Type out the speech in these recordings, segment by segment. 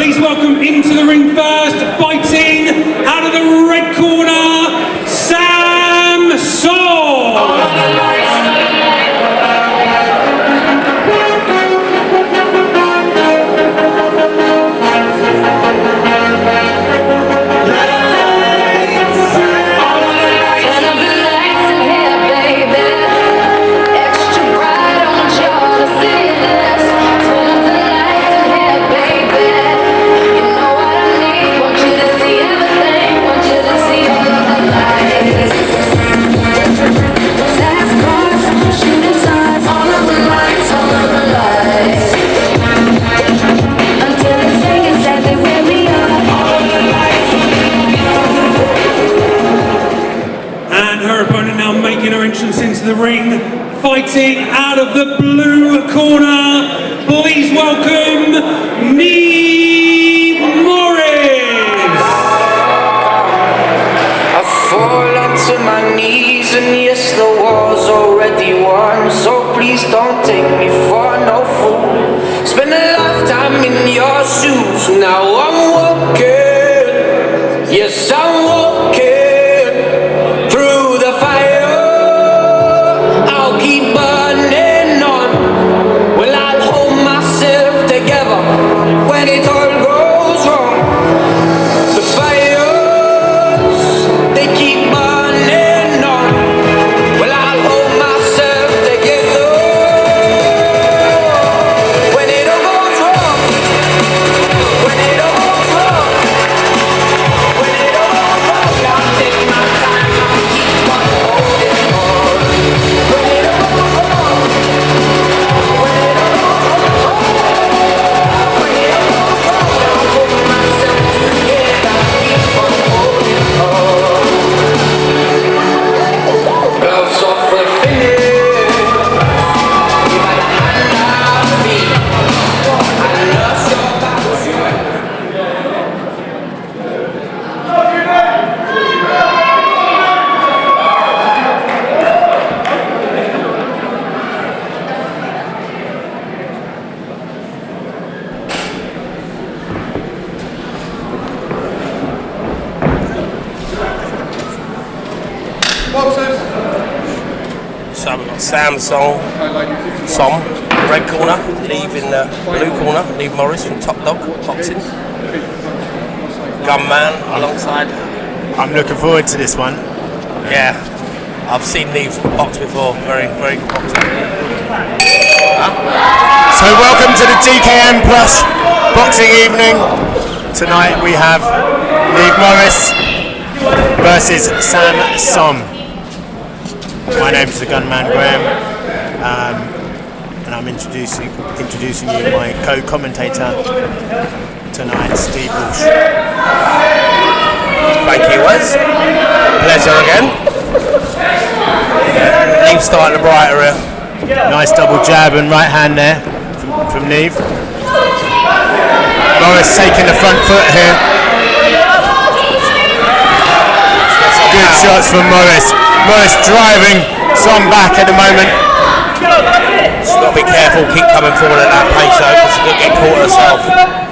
Please welcome into the ring first, fighting out of the red corner, Sam Saw. Into the ring, fighting out of the blue corner, please welcome Neve Morris. I fall onto my knees and yes, the war's already won, so please don't take me for no fool. Spend a lifetime in your shoes, now I'm walking, yes I'm walking through the fire. Keep burning on. Well, I'll hold myself together when it all goes wrong. The fires, they keep burning on. Well, I'll hold myself together when it all goes wrong. When it all goes wrong. When it all goes wrong, I'll take my time. I'll keep on holding on. When it all So we've got Sam Som, red corner, Neve in the blue corner, Neve Morris from Top Dog Boxing. Gunman alongside. I'm looking forward to this one. Yeah, I've seen Neve box before, very good boxing. So welcome to the DKM Plush boxing evening. Tonight we have Neve Morris versus Sam Som. My name's the Gunman Graham, and I'm introducing you my co-commentator tonight, Steve Bush. Thank you, Wes. Pleasure again. Neve starting to brighter here. Nice double jab and right hand there from Neve. Morris taking the front foot here. Good shots from Morris. Morris driving Som back at the moment. Just got to be careful, keep coming forward at that pace though, because she'll get caught herself.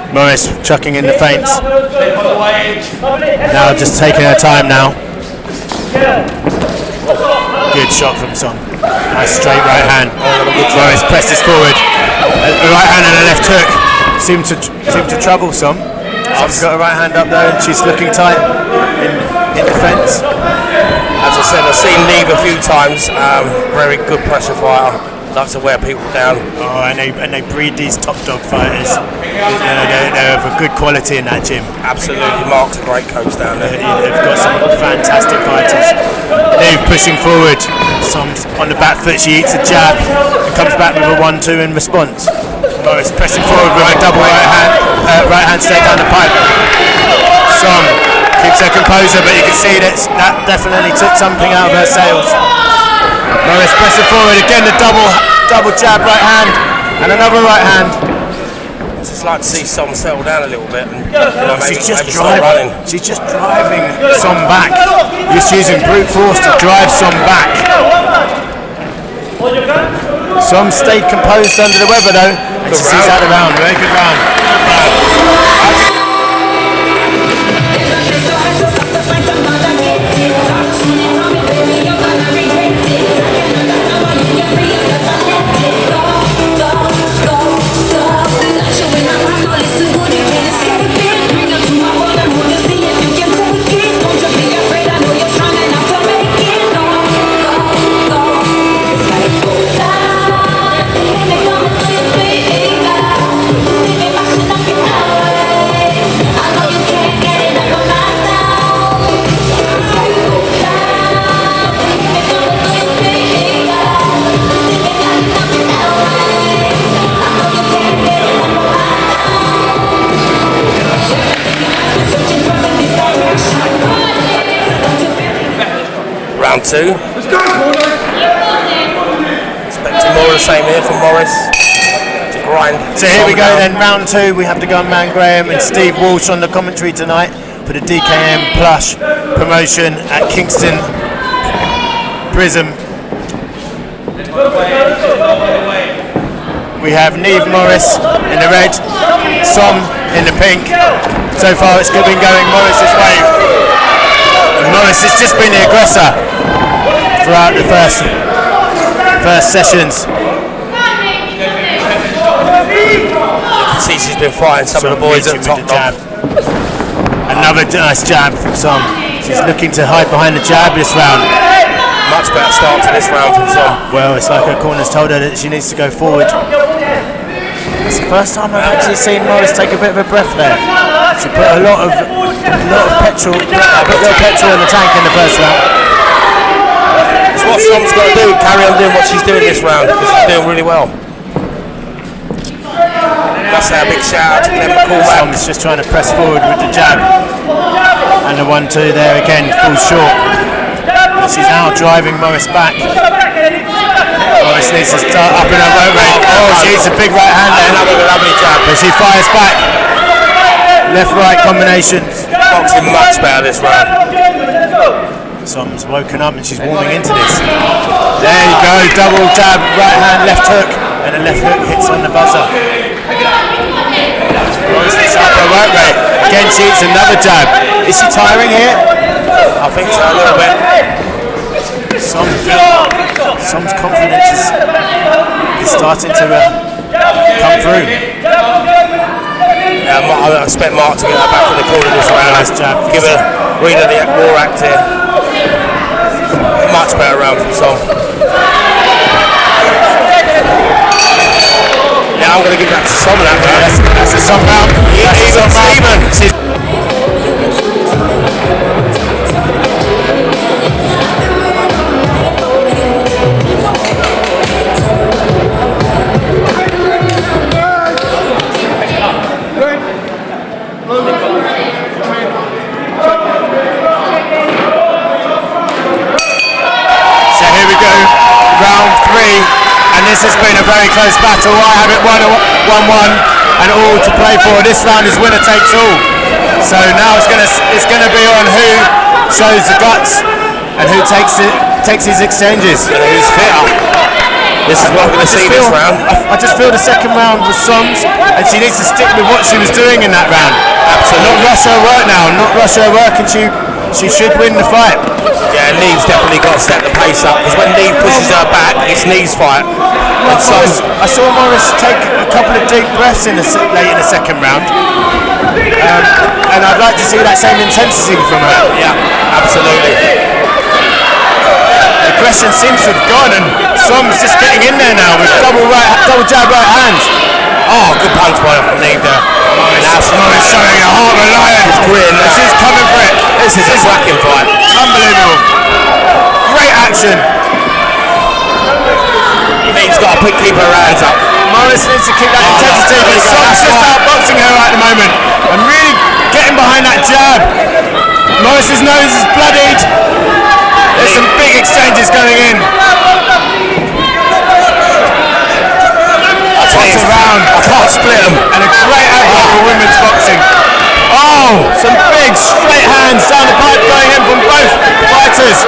Morris chucking in the feints. Now just taking her time now. Good shot from Som. Nice straight right hand. Morris presses forward. A right hand and a left hook. Seem to trouble Som. Som's got her right hand up there and she's looking tight in defence. As I said, I've seen Neve a few times. Very good pressure fighter. Likes to wear people down. Oh, and they breed these top dog fighters. They're of a good quality in that gym. Absolutely, Mark's a great coach down there. They've got some fantastic fighters. Neve pushing forward. Som's on the back foot. She eats a jab and comes back with a 1-2 in response. Morris pressing forward with a double right hand straight down the pipe. Som keeps her composure, but you can see that definitely took something out of her sails. Morris pressing forward again, the double jab right hand and another right hand. I'd just like to see Som settle down a little bit and she's just driving Som back. Just using brute force to drive Som back. Som stayed composed under the weather though, and she sees out the round. Very good round. round 2. Expecting more of the same here from Morris to grind. So here we go then, round 2. We have the Gunman Graham and Steve Walsh on the commentary tonight for the DKM Plush promotion at Kingston Prism. We have Neve Morris in the red, Som in the pink. So far it's been going Morris's way. And Morris has just been the aggressor throughout the first sessions. See, she's been fighting some of the boys at the top jab. Another nice jab from Som. She's looking to hide behind the jab this round. Much better start to this round from Som. Well, it's like her corner's told her that she needs to go forward. It's the first time I've actually seen Morris take a bit of a breath there. She put a lot of petrol, in the tank in the first round. It's what Som's got to do, carry on doing what she's doing this round, because she's doing really well. That's a big shout out to Clem McCall. Som's just trying to press forward with the jab. And the 1-2 there again falls short. But she's now driving Morris back. Morris needs to start up in her rope rate. Oh, she hits a big right hand there. Another lovely jab. But she fires back. Left-right combinations. Boxing much better this round. Som's woken up and she's warming into this. There you go, double jab, right hand, left hook, and the left hook hits on the buzzer. Morris hits up her right rate. Again, she hits another jab. Is she tiring here? I think so, a little bit. Som's confidence is starting to come through. I expect Mark to get her back in the corner this round. Nice jab. Give her Rita the war act here. Much better round from Som. Now I'm going to give that to Som that round. That's a Som round. Round 3, and this has been a very close battle. I have it 1-1 and all to play for. This round is winner takes all. So now it's gonna be on who shows the guts and who takes his exchanges. And who's fitter. This is what we're going to see this round. I just feel the second round was Som's, and she needs to stick with what she was doing in that round. Absolutely. Not rush her work now. Not rush her work, and she should win the fight. Yeah, Neve's definitely got to set the pace up, because when Neve pushes her back, it's Neve's fight. And so I saw Morris take a couple of deep breaths late in the second round, and I'd like to see that same intensity from her. yeah, absolutely. The aggression seems to have gone, and Som's just getting in there now with double jab right hands. Oh, good punch by Neve there. Morris showing a heart of a lion. She's coming for it. This is a cracking fight. Unbelievable. Great action. Neve's got to keep her hands up. Morris needs to keep that intensity, but Som's just outboxing her at the moment and really getting behind that jab. Morris's nose is bloodied. There's some big exchanges going in. Round. I can't split them. And a great outcome for women's boxing. Oh, some big straight hands down the pipe going in from both fighters.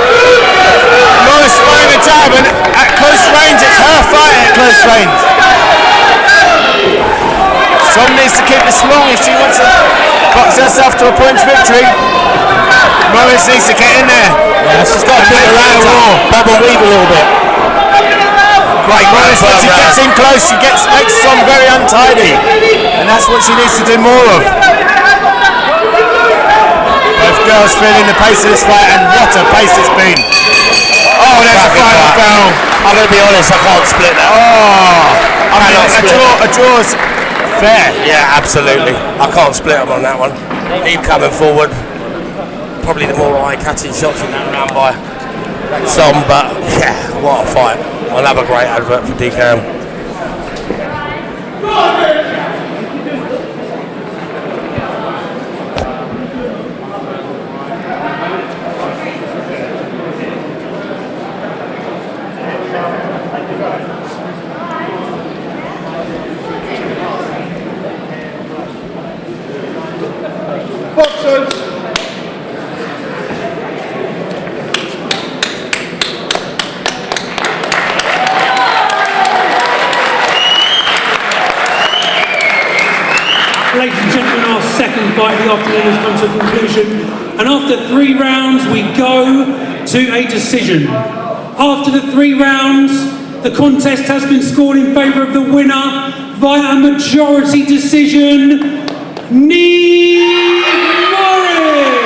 Morris throwing a jab, and at close range, it's her fight at close range. Som needs to keep this long if she wants to box herself to a points victory. Morris needs to get in there. Yeah, she's got to keep her hands up. Bob and weave a little bit. Great Morris, when she gets in close, she makes Som very untidy, and that's what she needs to do more of. Both girls feeling the pace of this fight, and what a pace it's been. Oh, there's a final bell. I'm going to be honest, I can't split that. Oh, a draw's fair. Yeah, absolutely. I can't split them on that one. Neve coming forward. Probably the more eye-catching shots in that round by Som, but yeah, what a fight. Another great advert for DKM. Boxers. Ladies and gentlemen, our second fight of the afternoon has come to a conclusion, and after 3 rounds we go to a decision. After the 3 rounds, the contest has been scored in favour of the winner via a majority decision, Neve Morris!